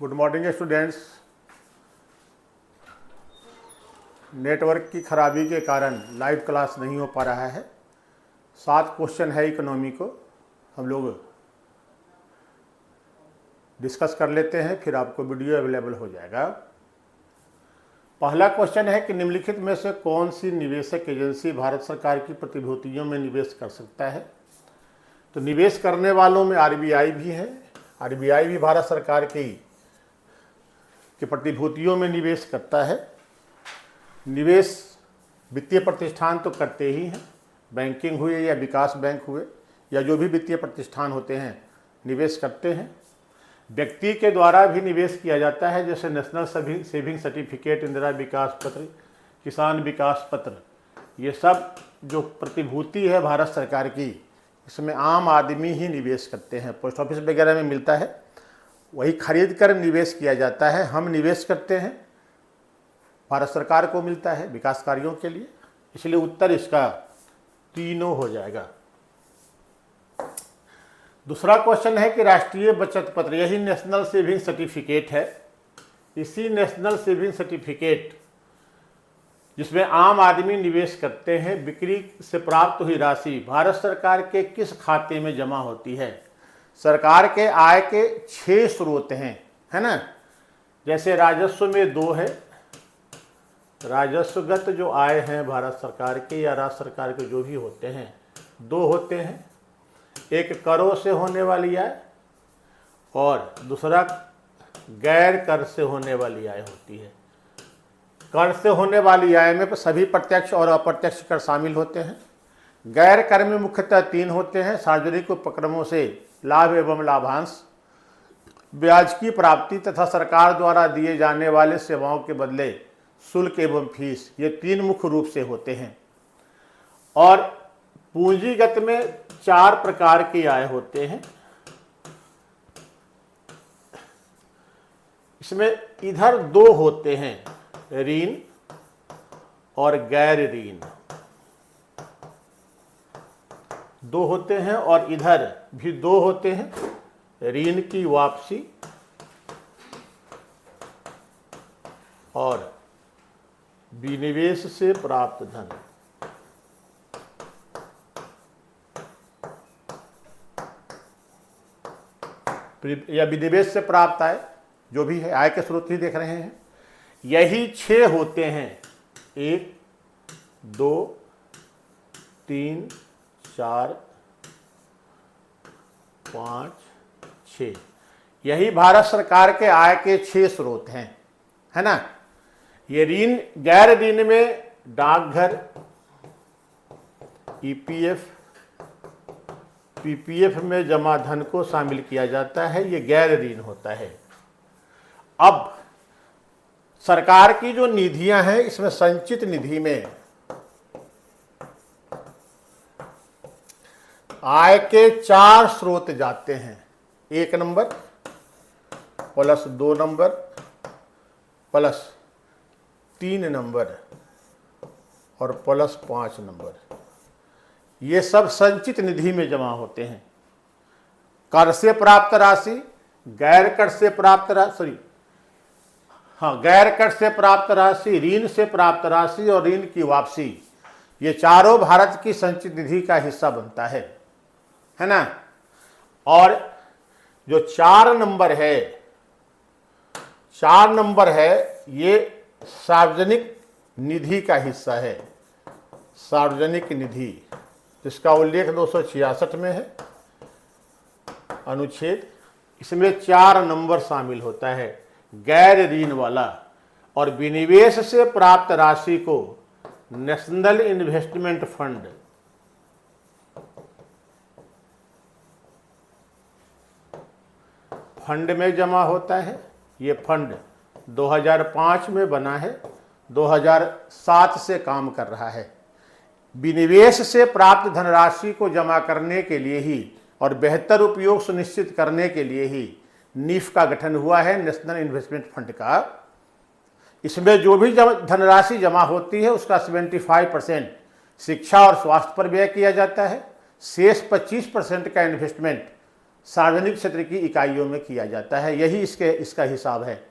Good morning students. Network की खराबी के कारण लाइव क्लास नहीं हो पा रहा है। 7 क्वेश्चन है इकोनॉमी को, हम लोग डिस्कस कर लेते हैं, फिर आपको वीडियो अवेलेबल हो जाएगा। पहला क्वेश्चन है कि निम्नलिखित में से कौन सी निवेशक एजेंसी भारत सरकार की प्रतिभूतियों में निवेश कर सकता है। तो निवेश करने वालों में आरबीआई भी है। आरबीआई भी भारत सरकार की प्रतिभूतियों में निवेश करता है। निवेश वित्तीय प्रतिष्ठान तो करते ही हैं, बैंकिंग हुए या विकास बैंक हुए या जो भी वित्तीय प्रतिष्ठान होते हैं निवेश करते हैं। व्यक्ति के द्वारा भी निवेश किया जाता है, जैसे नेशनल सेविंग सर्टिफिकेट, इंदिरा विकास पत्र, किसान विकास पत्र। ये सब जो प्रतिभूति है भारत सरकार की, इसमें आम आदमी ही निवेश करते हैं। पोस्ट ऑफिस वगैरह में मिलता है, वही खरीद कर निवेश किया जाता है। हम निवेश करते हैं, भारत सरकार को मिलता है विकास कार्यों के लिए। इसलिए उत्तर इसका तीनों हो जाएगा। दूसरा क्वेश्चन है कि राष्ट्रीय बचत पत्र, यही नेशनल सेविंग सर्टिफिकेट है। इसी नेशनल सेविंग सर्टिफिकेट जिसमें आम आदमी निवेश करते हैं, बिक्री से प्राप्त हुई राशि भारत सरकार के किस खाते में जमा होती है। सरकार के आय के 6 स्रोत हैं, है ना। जैसे राजस्व में 2 है, राजस्वगत जो आय हैं भारत सरकार के या राज्य सरकार के जो भी होते हैं 2 होते हैं। एक करों से होने वाली आय और दूसरा गैर कर से होने वाली आय होती है। कर से होने वाली आय में सभी प्रत्यक्ष और अप्रत्यक्ष कर शामिल होते हैं। गैर कर में मुख्यतः 3 होते हैं: सार्वजनिक उपक्रमों से लाभ एवं लाभांश, ब्याज की प्राप्ति तथा सरकार द्वारा दिए जाने वाले सेवाओं के बदले शुल्क एवं फीस। ये 3 मुख्य रूप से होते हैं। और पूंजीगत में 4 प्रकार की आय होते हैं। इसमें इधर 2 होते हैं, ऋण और गैर ऋण 2 होते हैं, और इधर भी 2 होते हैं, ऋण की वापसी और विनिवेश से प्राप्त धन। या विनिवेश से प्राप्त आय, जो भी है, आय के स्रोत ही देख रहे हैं। यही 6 होते हैं, 1 2 3 4 5 6। यही भारत सरकार के आय के 6 स्रोत हैं, है ना। ये ऋण, गैर ऋण में डाकघर, ईपीएफ, पीपीएफ में जमा धन को शामिल किया जाता है। ये गैर ऋण होता है। अब सरकार की जो निधियां हैं, इसमें संचित निधि में आय के 4 स्रोत जाते हैं। 1 number plus 2 number plus 3 number और प्लस 5 नंबर। ये सब संचित निधि में जमा होते हैं। कर से प्राप्त राशि, गैर कर से प्राप्त राशि, गैर कर से प्राप्त राशि, ऋण से प्राप्त राशि और ऋण की वापसी, ये चारों भारत की संचित निधि का हिस्सा बनता है ना। और जो 4 नंबर है, 4 नंबर है, ये सार्वजनिक निधि का हिस्सा है। सार्वजनिक निधि, जिसका उल्लेख 266 में है अनुच्छेद। इसमें 4 नंबर शामिल होता है, गैर ऋण वाला। और विनिवेश से प्राप्त राशि को नेशनल इन्वेस्टमेंट फंड, फंड में जमा होता है। ये फंड 2005 में बना है, 2007 से काम कर रहा है। विनिवेश से प्राप्त धनराशि को जमा करने के लिए ही और बेहतर उपयोग सुनिश्चित करने के लिए ही नीफ का गठन हुआ है, नेशनल इन्वेस्टमेंट फंड का। इसमें जो भी धनराशि जमा होती है उसका 75% शिक्षा और स्वास्थ्य पर व्यय किया जाता है। शेष 25% का इन्वेस्टमेंट सार्वजनिक क्षेत्र की इकाइयों में किया जाता है। यही इसका हिसाब है।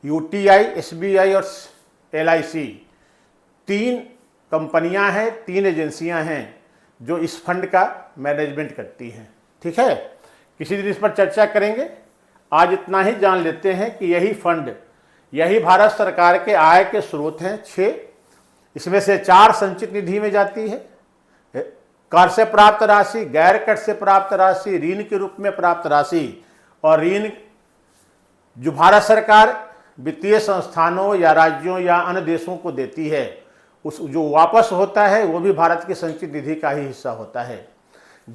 यूटीआई, एसबीआई और एलआईसी 3 कंपनियां हैं, 3 एजेंसियां हैं जो इस फंड का मैनेजमेंट करती हैं। ठीक है, किसी दिन इस पर चर्चा करेंगे। आज इतना ही जान लेते हैं कि यही फंड, यही भारत सरकार के आय के स्रोत हैं 6। इसमें से 4 संचित निधि में जाती है, कर से प्राप्त राशि, गैर कर से प्राप्त राशि, ऋण के रूप में प्राप्त राशि, और ऋण जो भारत सरकार वित्तीय संस्थानों या राज्यों या अन्य देशों को देती है, उस जो वापस होता है वो भी भारत की संचित निधि का ही हिस्सा होता है।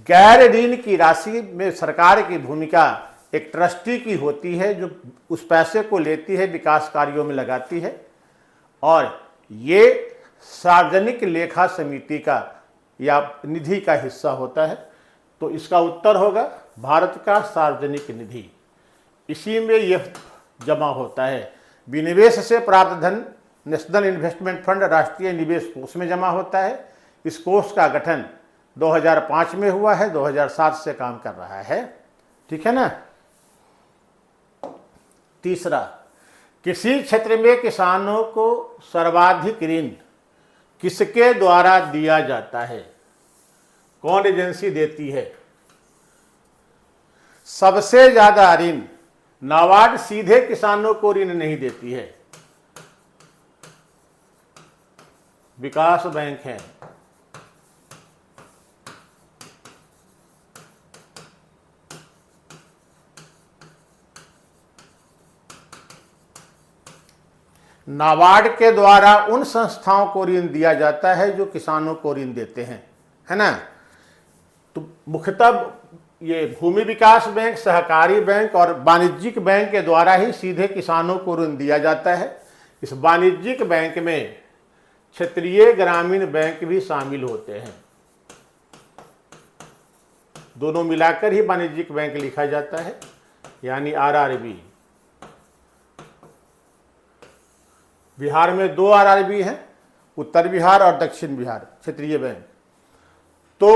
गैर ऋण की राशि में सरकार की भूमिका एक ट्रस्टी की होती है जो उस पैसे को लेती है, विकास कार्यों में लगाती है, और ये सार्वजनिक लेखा समिति का या निधि का हिस्सा होता है। तो इसका उत्तर होगा भारत का सार्वजनिक निधि। इसी में यह जमा होता है। विनिवेश से प्राप्त धन नेशनल इन्वेस्टमेंट फंड, राष्ट्रीय निवेश कोष में जमा होता है। इस कोष का गठन 2005 में हुआ है, 2007 से काम कर रहा है। ठीक है ना। तीसरा, किसी क्षेत्र में किसानों को सर्वाधिक ऋण किसके द्वारा दिया जाता है? कौन एजेंसी देती है? सबसे ज्यादा ऋण नाबार्ड सीधे किसानों को ऋण नहीं देती है, विकास बैंक है। नाबार्ड के द्वारा उन संस्थाओं को ऋण दिया जाता है जो किसानों को ऋण देते हैं, है ना। तो मुख्यतः ये भूमि विकास बैंक, सहकारी बैंक और वाणिज्यिक बैंक के द्वारा ही सीधे किसानों को ऋण दिया जाता है। इस वाणिज्यिक बैंक में क्षेत्रीय ग्रामीण बैंक भी शामिल होते हैं। दोनों मिलाकर ही वाणिज्यिक बैंक लिखा जाता है, यानी आरआरबी। बिहार में 2 आरआरबी हैं, उत्तर बिहार और दक्षिण बिहार क्षेत्रीय बैंक। तो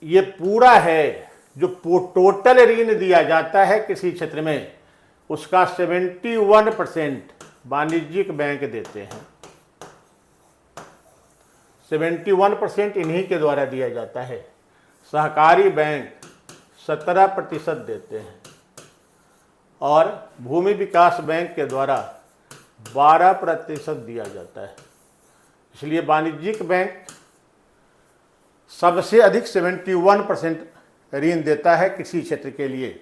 ये पूरा है जो टोटल ऋण दिया जाता है किसी क्षेत्र में, उसका 71% वाणिज्यिक बैंक देते हैं। 71% इन्हीं के द्वारा दिया जाता है। सहकारी बैंक 17% देते हैं और भूमि विकास बैंक के द्वारा 12% दिया जाता है। इसलिए वाणिज्यिक बैंक सबसे अधिक 71% ऋण देता है किसी क्षेत्र के लिए,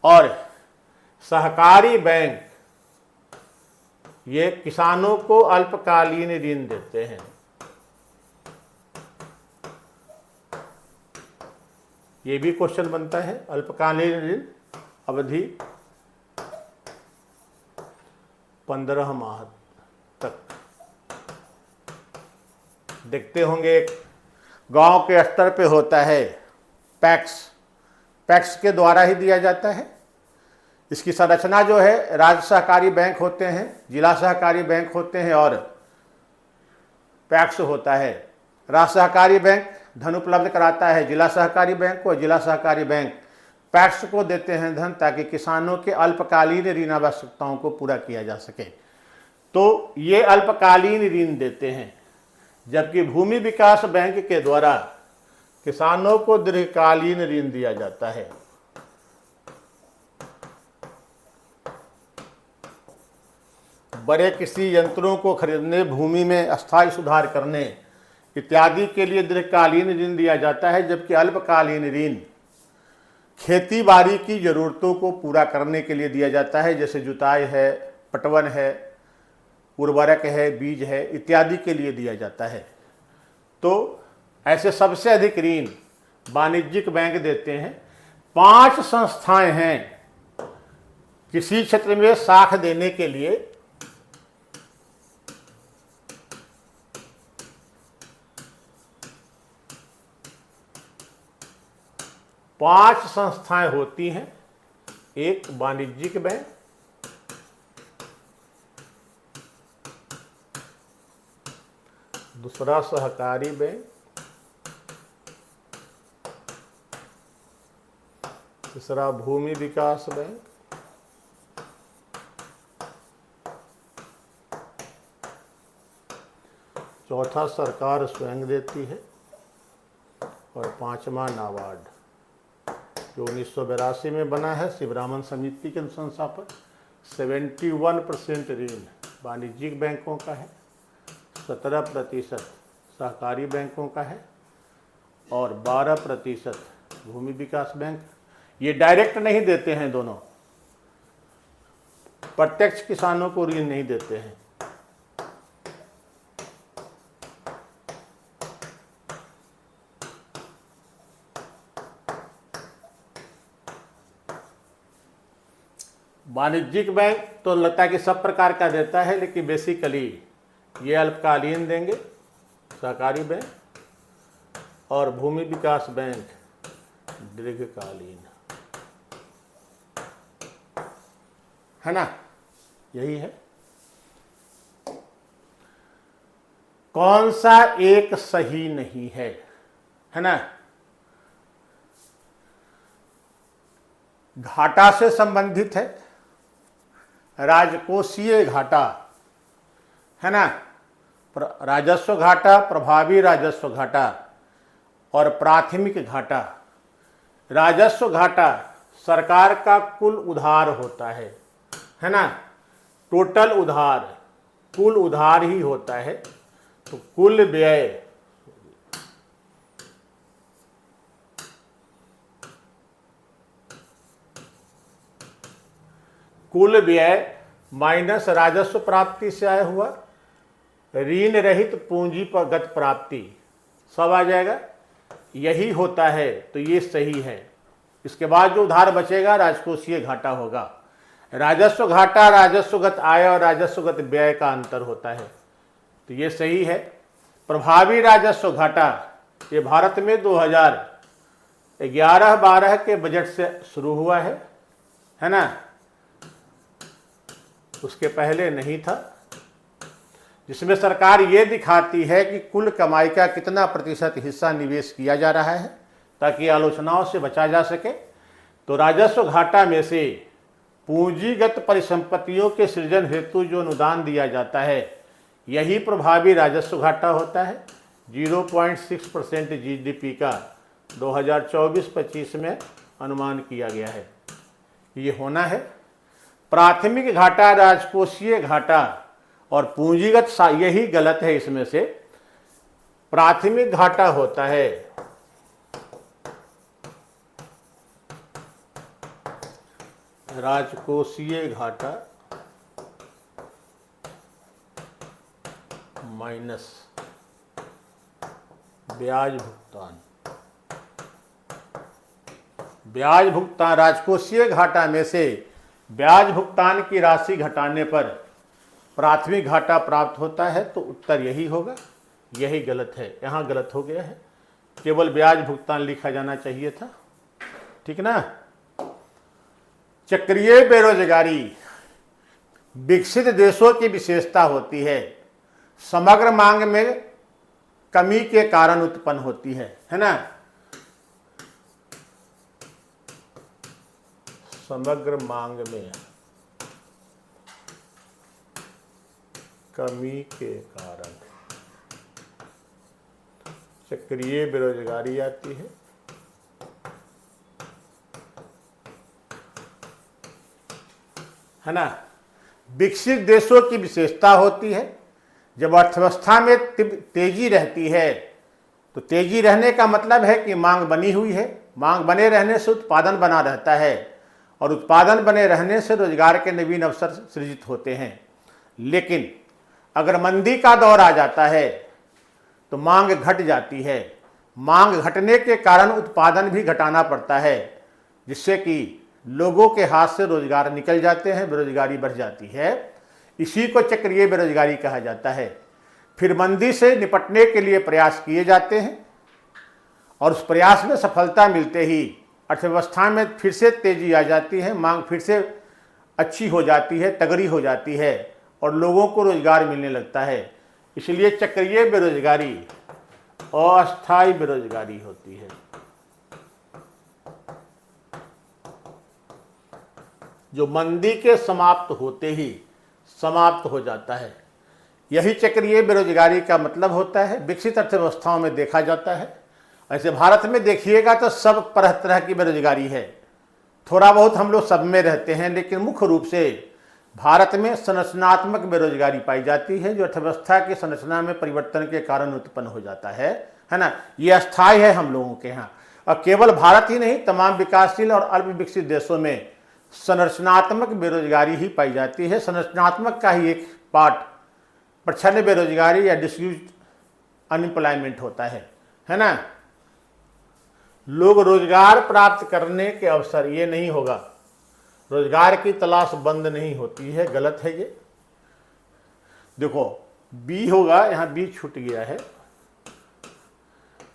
और सहकारी बैंक ये किसानों को अल्पकालीन ऋण देते हैं। ये भी क्वेश्चन बनता है। अल्पकालीन ऋण अवधि 15 माह तक। देखते होंगे गांव के स्तर पे होता है पैक्स के द्वारा ही दिया जाता है। इसकी संरचना जो है, राज्य सहकारी बैंक होते हैं, जिला सहकारी बैंक होते हैं और पैक्स होता है। राज्य सहकारी बैंक धन उपलब्ध कराता है जिला सहकारी बैंक को, जिला सहकारी बैंक पैक्स को देते हैं धन, ताकि किसानों के अल्पकालीन ऋण आवश्यकताओं को पूरा किया जा सके। तो ये अल्पकालीन ऋण देते हैं, जबकि भूमि विकास बैंक के द्वारा किसानों को दीर्घकालीन ऋण दिया जाता है। बड़े कृषि यंत्रों को खरीदने, भूमि में अस्थायी सुधार करने इत्यादि के लिए दीर्घकालीन ऋण दिया जाता है, जबकि अल्पकालीन ऋण खेती बाड़ी की जरूरतों को पूरा करने के लिए दिया जाता है, जैसे जुताई है, पटवन है, उर्वरक है, बीज है इत्यादि के लिए दिया जाता है। तो ऐसे सबसे अधिक ऋण वाणिज्यिक बैंक देते हैं। 5 संस्थाएं हैं किसी क्षेत्र में साख देने के लिए। पांच संस्थाएं होती हैं। एक वाणिज्यिक बैंक, दूसरा सहकारी बैंक, तीसरा भूमि विकास बैंक, चौथा सरकार स्वयं देती है, और पांचवा नाबार्ड जो 1982 में बना है शिवरामन समिति के अनुशंसा पर। 71% ऋण वाणिज्यिक बैंकों का है, 17% सहकारी बैंकों का है और 12% भूमि विकास बैंक। ये डायरेक्ट नहीं देते हैं, दोनों प्रत्यक्ष किसानों को ऋण नहीं देते हैं। वाणिज्यिक बैंक तो लगता है कि सब प्रकार का देता है, लेकिन बेसिकली ये अल्पकालीन देंगे सहकारी बैंक, और भूमि विकास बैंक दीर्घकालीन, है ना, यही है। कौन सा एक सही नहीं है ना। घाटा से संबंधित है, राजकोषीय घाटा, है ना, राजस्व घाटा, प्रभावी राजस्व घाटा और प्राथमिक घाटा। राजस्व घाटा सरकार का कुल उधार होता है ना, टोटल उधार, कुल उधार ही होता है। तो कुल व्यय माइनस राजस्व प्राप्ति से आया हुआ ऋण रहित पूंजीगत प्राप्ति, सब आ जाएगा, यही होता है। तो ये सही है। इसके बाद जो उधार बचेगा राजकोषीय घाटा होगा। राजस्व घाटा राजस्वगत आय और राजस्वगत व्यय का अंतर होता है, तो ये सही है। प्रभावी राजस्व घाटा ये भारत में 2011-12 के बजट से शुरू हुआ है ना, उसके पहले नहीं था, जिसमें सरकार ये दिखाती है कि कुल कमाई का कितना प्रतिशत हिस्सा निवेश किया जा रहा है ताकि आलोचनाओं से बचा जा सके। तो राजस्व घाटा में से पूंजीगत परिसंपत्तियों के सृजन हेतु जो अनुदान दिया जाता है यही प्रभावी राजस्व घाटा होता है। 0.6% जीडीपी का 2024-25 में अनुमान किया गया है, ये होना है। प्राथमिक घाटा राजकोषीय घाटा और पूंजीगत, यही गलत है इसमें से। प्राथमिक घाटा होता है राजकोषीय घाटा माइनस ब्याज भुगतान। ब्याज भुगतान, राजकोषीय घाटा में से ब्याज भुगतान की राशि घटाने पर प्राथमिक घाटा प्राप्त होता है। तो उत्तर यही होगा, यही गलत है, यहाँ गलत हो गया है, केवल ब्याज भुगतान लिखा जाना चाहिए था, ठीक ना। चक्रीय बेरोजगारी विकसित देशों की विशेषता होती है, समग्र मांग में कमी के कारण उत्पन्न होती है ना। समग्र मांग में कमी के कारण चक्रीय बेरोजगारी आती है ना। विकसित देशों की विशेषता होती है, जब अर्थव्यवस्था में तेजी रहती है तो तेजी रहने का मतलब है कि मांग बनी हुई है, मांग बने रहने से उत्पादन बना रहता है और उत्पादन बने रहने से रोजगार के नवीन अवसर सृजित होते हैं। लेकिन अगर मंदी का दौर आ जाता है तो मांग घट जाती है, मांग घटने के कारण उत्पादन भी घटाना पड़ता है, जिससे कि लोगों के हाथ से रोजगार निकल जाते हैं, बेरोजगारी बढ़ जाती है। इसी को चक्रीय बेरोजगारी कहा जाता है। फिर मंदी से निपटने के लिए प्रयास किए जाते हैं और उस प्रयास में सफलता मिलते ही अर्थव्यवस्था में फिर से तेजी आ जाती है, मांग फिर से अच्छी हो जाती है, तगड़ी हो जाती है और लोगों को रोजगार मिलने लगता है। इसलिए चक्रीय बेरोजगारी अस्थायी बेरोजगारी होती है। जो मंदी के समाप्त होते ही समाप्त हो जाता है। यही चक्रीय बेरोजगारी का मतलब होता है, विकसित अर्थव्यवस्थाओं में देखा जाता है। ऐसे भारत में देखिएगा तो सब तरह की बेरोजगारी है, थोड़ा बहुत हम लोग सब में रहते हैं, लेकिन मुख्य रूप से भारत में संरचनात्मक बेरोजगारी पाई जाती है, जो अर्थव्यवस्था की संरचना में परिवर्तन के कारण उत्पन्न हो जाता है ना। ये अस्थायी है हम लोगों के यहाँ, और केवल भारत ही नहीं, तमाम विकासशील और अल्प विकसित देशों में संरचनात्मक बेरोजगारी ही पाई जाती है। संरचनात्मक का ही एक पार्ट प्रच्छन्न बेरोजगारी या डिस्यूज अनएम्प्लॉयमेंट होता है ना। लोग रोजगार प्राप्त करने के अवसर, ये नहीं होगा, रोजगार की तलाश बंद नहीं होती है, गलत है ये। देखो बी होगा, यहाँ बी छूट गया है।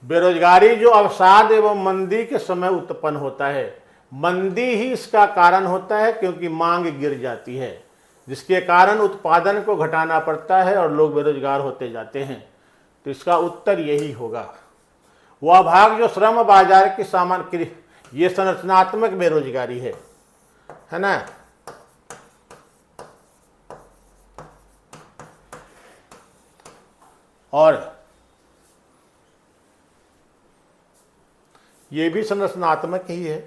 बेरोजगारी जो अवसाद एवं मंदी के समय उत्पन्न होता है, मंदी ही इसका कारण होता है, क्योंकि मांग गिर जाती है, जिसके कारण उत्पादन को घटाना पड़ता है और लोग बेरोजगार होते जाते हैं। तो इसका उत्तर यही होगा। वह भाग जो श्रम बाजार की सामान, ये संरचनात्मक बेरोजगारी है ना। और ये भी संरचनात्मक ही है,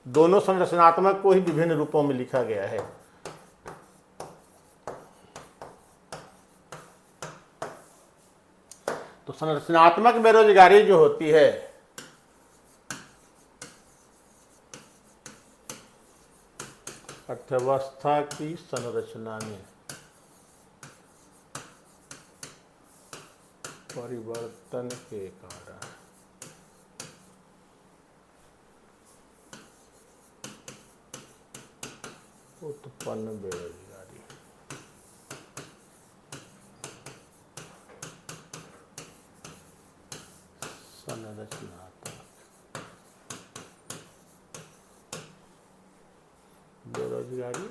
दोनों संरचनात्मक को ही विभिन्न रूपों में लिखा गया है। तो संरचनात्मक बेरोजगारी जो होती है, अर्थव्यवस्था की संरचना में परिवर्तन के कारण उत्पन्न बेरोजगारी। संरचनात्मक बेरोजगारी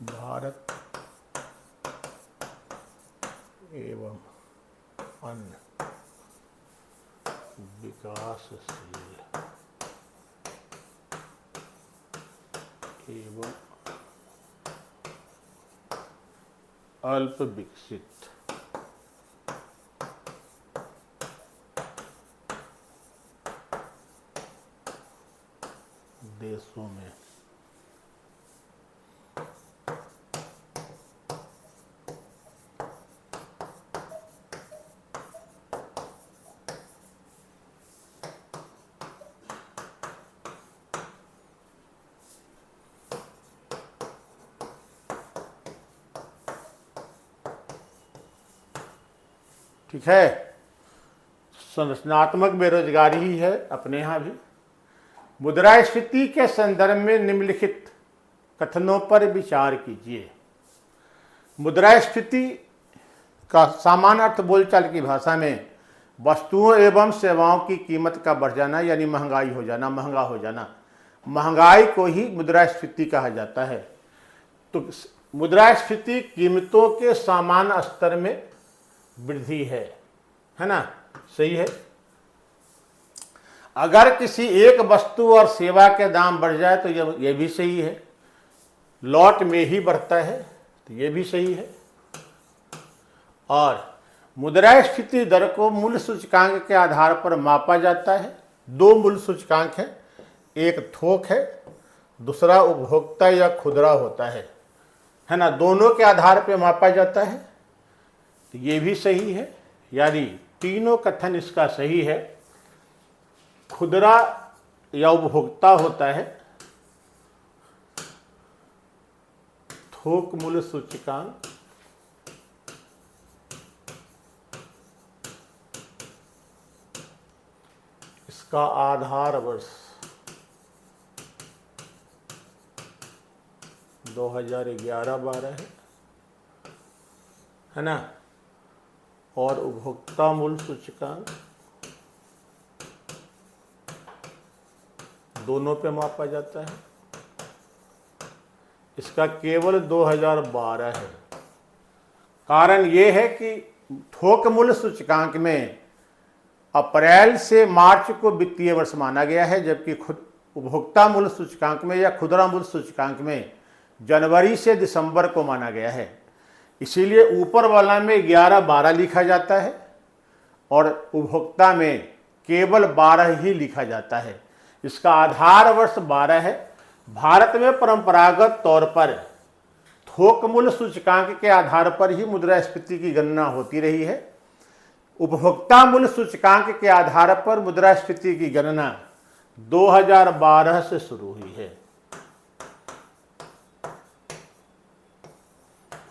भारत एवं अन्य विकासशील एवं अल्प विकसित देशों में ठीक है। संरचनात्मक बेरोजगारी ही है अपने यहाँ भी। मुद्रास्फीति के संदर्भ में निम्नलिखित कथनों पर विचार कीजिए। मुद्रास्फीति का सामान्य अर्थ बोलचाल की भाषा में वस्तुओं एवं सेवाओं की कीमत का बढ़ जाना, यानी महंगाई हो जाना, महंगा हो जाना। महंगाई को ही मुद्रास्फीति कहा जाता है। तो मुद्रास्फीति कीमतों के सामान्य स्तर में वृद्धि है ना, सही है। अगर किसी एक वस्तु और सेवा के दाम बढ़ जाए तो यह भी सही है। लॉट में ही बढ़ता है तो यह भी सही है। और मुद्रास्फीति दर को मूल्य सूचकांक के आधार पर मापा जाता है। दो मूल्य सूचकांक हैं, एक थोक है, दूसरा उपभोक्ता या खुदरा होता है ना। दोनों के आधार पर मापा जाता है, तो ये भी सही है। यानी तीनों कथन इसका सही है। खुदरा या उपभोक्ता होता है, थोक मूल्य सूचकांक इसका आधार वर्ष 2011-12 है ना। और उपभोक्ता मूल्य सूचकांक दोनों पे मापा जाता है, इसका केवल 2012 है। कारण ये है कि थोक मूल्य सूचकांक में अप्रैल से मार्च को वित्तीय वर्ष माना गया है, जबकि उपभोक्ता मूल्य सूचकांक में या खुदरा मूल्य सूचकांक में जनवरी से दिसंबर को माना गया है। इसीलिए ऊपर वाला में 11-12 लिखा जाता है और उपभोक्ता में केवल 12 ही लिखा जाता है। इसका आधार वर्ष 12 है। भारत में परंपरागत तौर पर थोक मूल्य सूचकांक के आधार पर ही मुद्रास्फीति की गणना होती रही है। उपभोक्ता मूल्य सूचकांक के आधार पर मुद्रास्फीति की गणना 2012 से शुरू हुई है।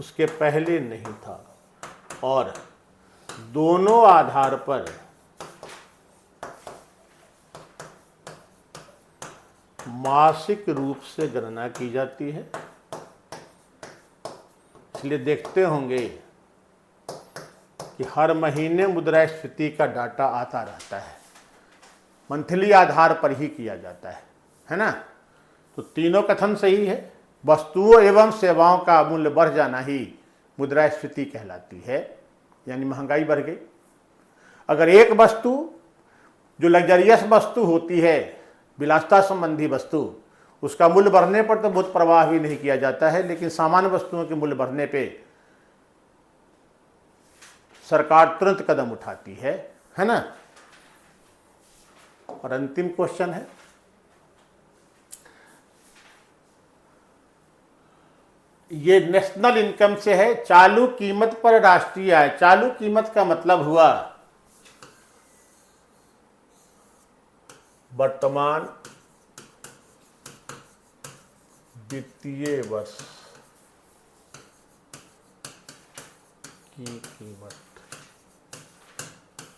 उसके पहले नहीं था और दोनों आधार पर मासिक रूप से गणना की जाती है। इसलिए देखते होंगे कि हर महीने मुद्रास्फीति का डाटा आता रहता है, मंथली आधार पर ही किया जाता है ना। तो तीनों कथन सही है। वस्तुओं एवं सेवाओं का मूल्य बढ़ जाना ही मुद्रास्फीति कहलाती है, यानी महंगाई बढ़ गई। अगर एक वस्तु जो लग्जरियस वस्तु होती है, विलासिता संबंधी वस्तु, उसका मूल्य बढ़ने पर तो बहुत प्रवाह भी नहीं किया जाता है, लेकिन सामान्य वस्तुओं के मूल्य बढ़ने पे सरकार तुरंत कदम उठाती है ना। और अंतिम क्वेश्चन है, ये नेशनल इनकम से है। चालू कीमत पर राष्ट्रीय आय। चालू कीमत का मतलब हुआ वर्तमान वित्तीय वर्ष की कीमत,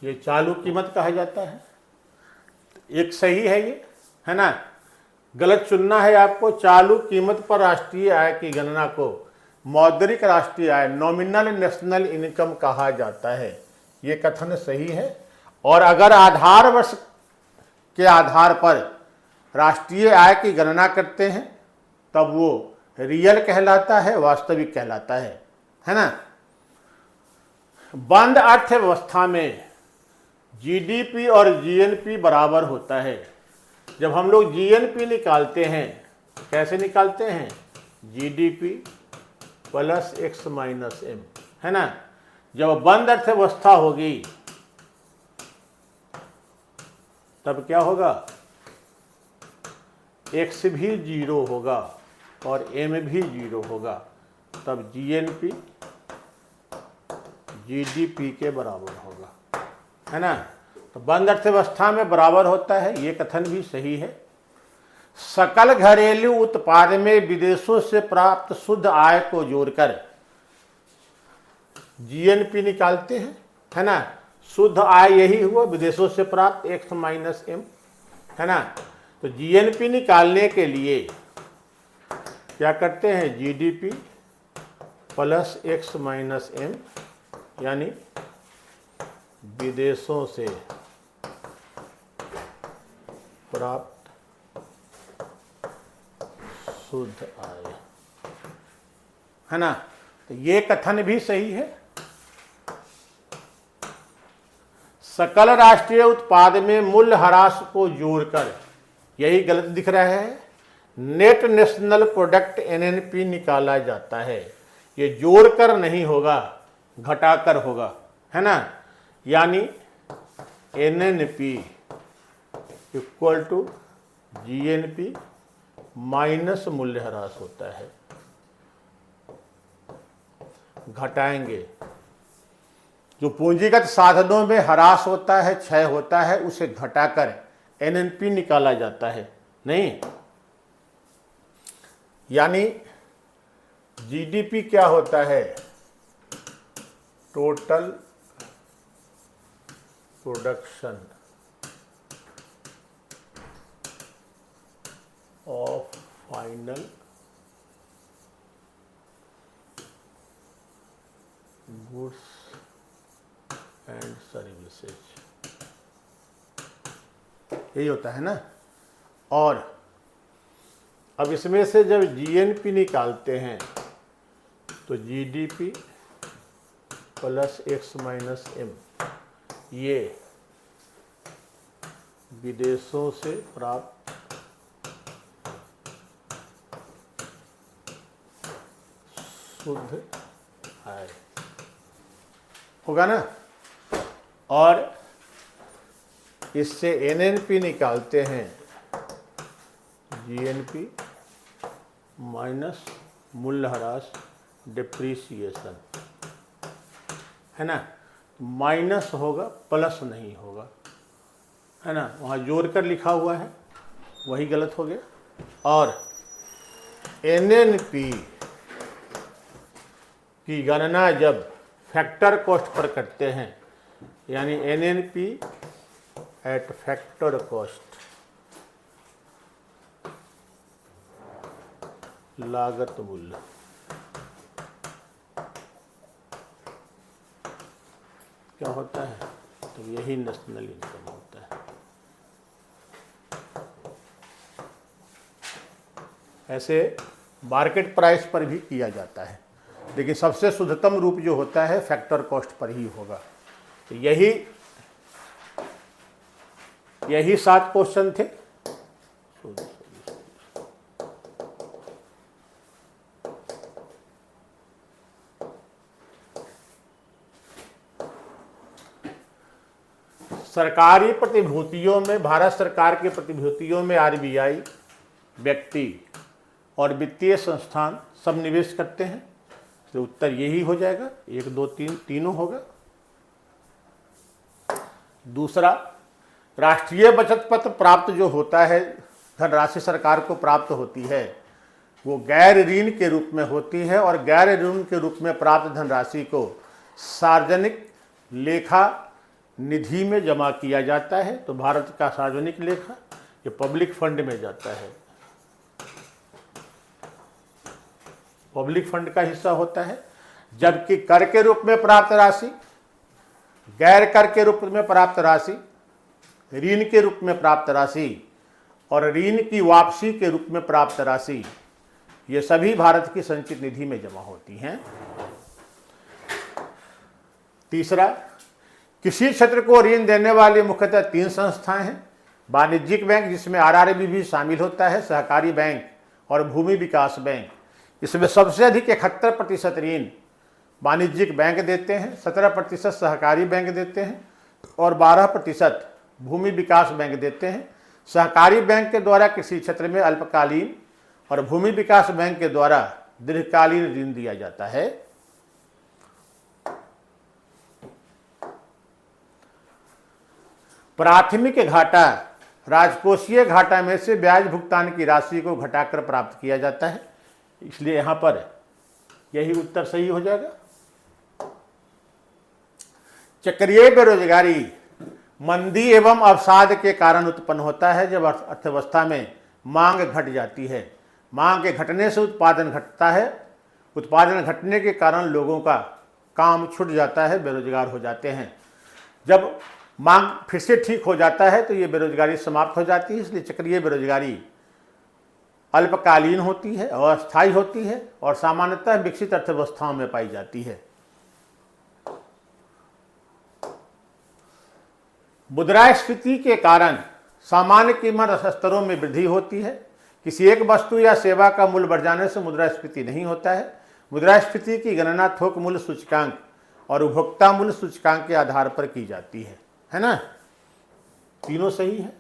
ये चालू कीमत कहा जाता है। एक सही है ये, है ना। गलत चुनना है आपको। चालू कीमत पर राष्ट्रीय आय की गणना को मौद्रिक राष्ट्रीय आय, नॉमिनल नेशनल इनकम कहा जाता है। ये कथन सही है। और अगर आधार वर्ष के आधार पर राष्ट्रीय आय की गणना करते हैं तब वो रियल कहलाता है, वास्तविक कहलाता है ना। बंद अर्थव्यवस्था में जीडीपी और जीएनपी बराबर होता है। जब हम लोग जीएनपी निकालते हैं, कैसे निकालते हैं? GDP plus X minus M, है ना। जब बंद अर्थव्यवस्था होगी तब क्या होगा? एक्स भी 0 होगा और एम भी 0 होगा, तब जीएनपी जीडीपी के बराबर होगा, है ना। तो बंद अर्थव्यवस्था में बराबर होता है, ये कथन भी सही है। सकल घरेलू उत्पाद में विदेशों से प्राप्त शुद्ध आय को जोड़कर जीएनपी निकालते हैं, है ना। शुद्ध आय यही हुआ विदेशों से प्राप्त एक्स माइनस एम, है ना। तो जीएनपी निकालने के लिए क्या करते हैं? GDP plus X minus M, यानी विदेशों से प्राप्त शुद्ध आय, है ना। तो ये कथन भी सही है। सकल राष्ट्रीय उत्पाद में मूल्य ह्रास को जोड़कर, यही गलत दिख रहा है, नेट नेशनल प्रोडक्ट एनएनपी निकाला जाता है। ये जोड़कर नहीं होगा, घटाकर होगा, है ना। यानी NNP equal to GNP minus मूल्य ह्रास होता है। घटाएंगे, जो पूंजीगत साधनों में ह्रास होता है, क्षय होता है, उसे घटाकर एनएनपी निकाला जाता है, नहीं। यानी जीडीपी क्या होता है? Total production of final goods and services, यही होता है ना। और अब इसमें से जब जीएनपी निकालते हैं तो GDP plus X minus M, ये विदेशों से प्राप्त शुद्ध आय होगा ना। और इससे एनएनपी निकालते हैं, जीएनपी माइनस मूल्यह्रास डिप्रीसिएशन, है ना। माइनस होगा, प्लस नहीं होगा, है ना। वहाँ जोड़कर लिखा हुआ है, वही गलत हो गया। और एनएनपी की गणना जब फैक्टर कॉस्ट पर करते हैं, यानी एनएनपी एट फैक्टर कॉस्ट, लागत मूल्य, क्या होता है, तो यही नेशनल इनकम होता है। ऐसे मार्केट प्राइस पर भी किया जाता है, लेकिन सबसे शुद्धतम रूप जो होता है फैक्टर कॉस्ट पर ही होगा। तो यही 7 क्वेश्चन थे। सरकारी प्रतिभूतियों में, भारत सरकार के प्रतिभूतियों में आरबीआई, व्यक्ति और वित्तीय संस्थान सब निवेश करते हैं। तो उत्तर यही हो जाएगा, 1 2 3 तीनों होगा। दूसरा, राष्ट्रीय बचत पत्र प्राप्त जो होता है, धनराशि सरकार को प्राप्त होती है, वो गैर ऋण के रूप में होती है, और गैर ऋण के रूप में प्राप्त धनराशि को सार्वजनिक लेखा निधि में जमा किया जाता है। तो भारत का सार्वजनिक लेखा ये पब्लिक फंड में जाता है, पब्लिक फंड का हिस्सा होता है। जबकि कर के रूप में प्राप्त राशि, गैर कर के रूप में प्राप्त राशि, ऋण के रूप में प्राप्त राशि और ऋण की वापसी के रूप में प्राप्त राशि, ये सभी भारत की संचित निधि में जमा होती हैं। तीसरा, किसी क्षेत्र को ऋण देने वाली मुख्यतः 3 संस्थाएं हैं। वाणिज्यिक बैंक, जिसमें आरआरबी भी शामिल होता है, सहकारी बैंक और भूमि विकास बैंक। इसमें सबसे अधिक 71% ऋण वाणिज्यिक बैंक देते हैं, 17% सहकारी बैंक देते हैं और 12% भूमि विकास बैंक देते हैं। सहकारी बैंक के द्वारा कृषि क्षेत्र में अल्पकालीन और भूमि विकास बैंक के द्वारा दीर्घकालीन ऋण दिया जाता है। प्राथमिक घाटा, राजकोषीय घाटा में से ब्याज भुगतान की राशि को घटाकर प्राप्त किया जाता है, इसलिए यहां पर यही उत्तर सही हो जाएगा। चक्रीय बेरोजगारी मंदी एवं अवसाद के कारण उत्पन्न होता है, जब अर्थव्यवस्था में मांग घट जाती है। मांग के घटने से उत्पादन घटता है, उत्पादन घटने के कारण लोगों का काम छूट जाता है, बेरोजगार हो जाते हैं। जब मांग फिर से ठीक हो जाता है तो ये बेरोजगारी समाप्त हो जाती है। इसलिए चक्रीय बेरोजगारी अल्पकालीन होती है, अस्थायी होती है और सामान्यतः विकसित अर्थव्यवस्थाओं में पाई जाती है। मुद्रास्फीति के कारण सामान्य कीमत स्तरों में वृद्धि होती है। किसी एक वस्तु या सेवा का मूल्य बढ़ जाने से मुद्रास्फीति नहीं होता है। मुद्रास्फीति की गणना थोक मूल्य सूचकांक और उपभोक्ता मूल्य सूचकांक के आधार पर की जाती है ना। तीनों सही है।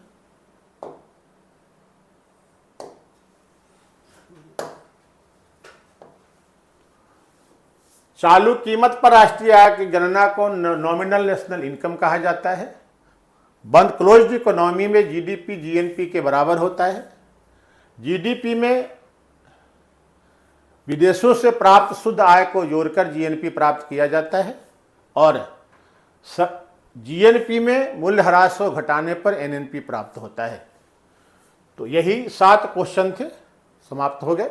चालू कीमत पर राष्ट्रीय आय की गणना को नॉमिनल नेशनल इनकम कहा जाता है। बंद क्लोज्ड इकोनॉमी में जीडीपी जीएनपी के बराबर होता है। जीडीपी में विदेशों से प्राप्त शुद्ध आय को जोड़कर जीएनपी प्राप्त किया जाता है और जीएनपी में मूल्यह्रास को घटाने पर एनएनपी प्राप्त होता है। तो यही 7 क्वेश्चन थे, समाप्त हो गए।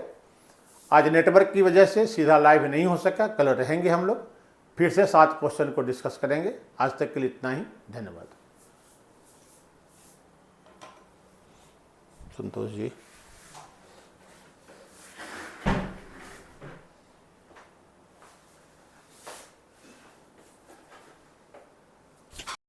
आज नेटवर्क की वजह से सीधा लाइव नहीं हो सका, कल रहेंगे हम लोग, फिर से 7 क्वेश्चन को डिस्कस करेंगे। आज तक के लिए इतना ही, धन्यवाद। संतोष जी।